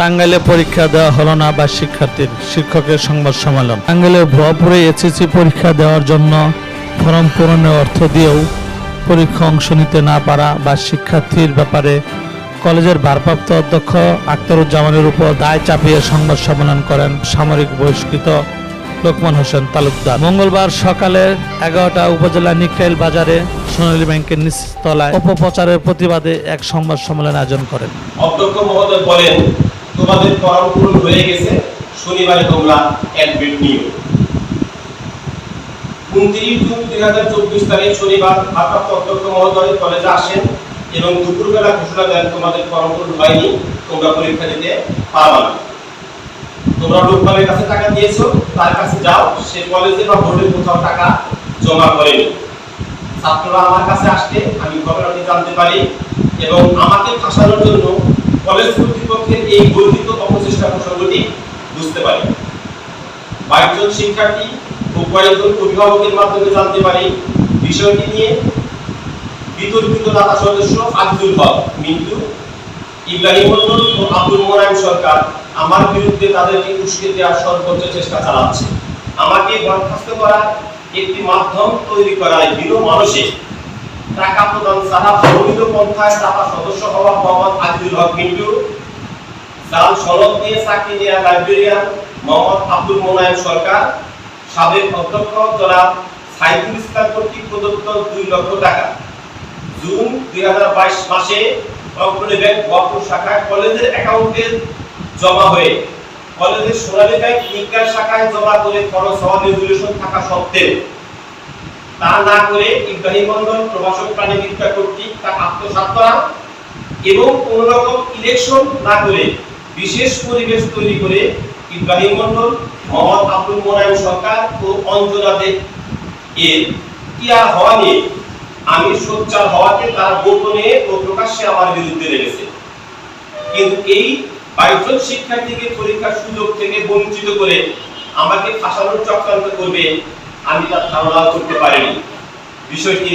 টাঙ্গাইলে পরীক্ষা দেওয়া হলো না বা শিক্ষার্থীর শিক্ষকের সংবাদ সম্মেলন। টাঙ্গাইলে ভুয়াপুরে এসএসসি পরীক্ষা দেওয়ার জন্য ফর্ম পূরণের অর্থ দিয়েও পরীক্ষা অংশ নিতে না পারা বা শিক্ষার্থীর ব্যাপারে কলেজের ভারপ্রাপ্ত অধ্যক্ষ আখতারুজ্জামানের উপর দায় চাপিয়ে সংবাদ সম্মেলন করেন সামরিক বহিষ্কৃত লোকমান হোসেন তালুকদার। মঙ্গলবার সকালে 11টা উপজেলা নিকটাইল বাজারে সোনালী ব্যাংকের নিচতলায় অপপ্রচারের প্রতিবাদে এক সংবাদ সম্মেলন আয়োজন করেন। অধ্যক্ষ মহোদয় বলেন, তোমাদের ফর্ম পূরণ হয়ে গেছে, শনিবারে তোমরা অ্যাডমিট নিও। 29 জুন 2024 তারিখ শনিবার ভারপ্রাপ্ত অধ্যক্ষ মহোদয় কলেজে আসেন এবং দুপুরবেলা ঘোষণা দেন, তোমাদের ফর্ম পূরণ হয়নি, তোমরা পরীক্ষা দিতে পারবে না। তোমরা লোকমানের কাছে টাকা দিয়েছো, তার কাছে যাও, সে কলেজে বা বোর্ডে কোথাও টাকা জমা করেনি। ছাত্ররা আমার কাছে আসলে আমি ঘটনাটি জানতে পারি এবং আমাকে ফাঁসানোর জন্য কলেজ কর্তৃপক্ষের এই গর্হিত অপচেষ্টা প্রসঙ্গটি বুঝতে পারি। 22 জন শিক্ষার্থী ও কয়েকজন অভিভাবকের মাধ্যমে জানতে পারি বিষয়টি নিয়ে বিতর্কিত দাতা সদস্য আব্দুল হক মিন্টু, ইব্রাহিম মন্ডল ও আব্দুল মোনায়েম সরকার আমার বিরুদ্ধে তাদেরকে উস্কে দেওয়ার সর্বোচ্চ চেষ্টা চালাচ্ছে। আমাকে বরখাস্ত করার একটি মাধ্যম তৈরি করায় বিনা মানুষে টাকা প্রদান ছাড়া অবৈধ পন্থায় দাতা সদস্য হওয়া মোহাম্মদ আব্দুল হক মিন্টু, জাল সনদ নিয়ে চাকরি নেওয়া লাইব্রেরিয়ান মোহাম্মদ আব্দুল মোনায়েম সরকার, সাবেক অধ্যক্ষ জনাব সাইদুল ইসলাম কর্তৃক প্রদত্ত 2 লক্ষ টাকা জুন 2022 মাসে অগ্রণী ব্যাংক ভুয়াপুর শাখায় কলেজের অ্যাকাউন্টে জমা হয়ে কলেজের সোনালী ব্যাংক নিকার শাখায় জমা করে খরচ হওয়া রেজুলেশন থাকা সত্ত্বেও তা না করে ইব্রাহিম মন্ডল প্রভাষক প্রাণীবিদ্যা কর্তৃক তা আত্মসাৎ করা এবং কোন রকম ইলেকশন না করে বিশেষ পরিবেশ তৈরি করে ইব্রাহিম মন্ডল, মোহাম্মদ আব্দুল মোনায়েম সরকার ও অঞ্জনা দে এর টিআর হওয়া নিয়ে আমি সোচ্চার হওয়াতে তার গোপনে ও প্রকাশ্যে আমার বিরুদ্ধে লেগেছে। কিন্তু এই 22 জন শিক্ষার্থীকে পরীক্ষার সুযোগ থেকে বঞ্চিত করে আমাকে ফাঁসানোর চক্রান্ত করবে আমি তার ধারণা করতে পারিনি। বিষয়টি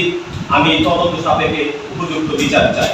আমি তদন্ত সাপেক্ষে উপযুক্ত বিচার চাই।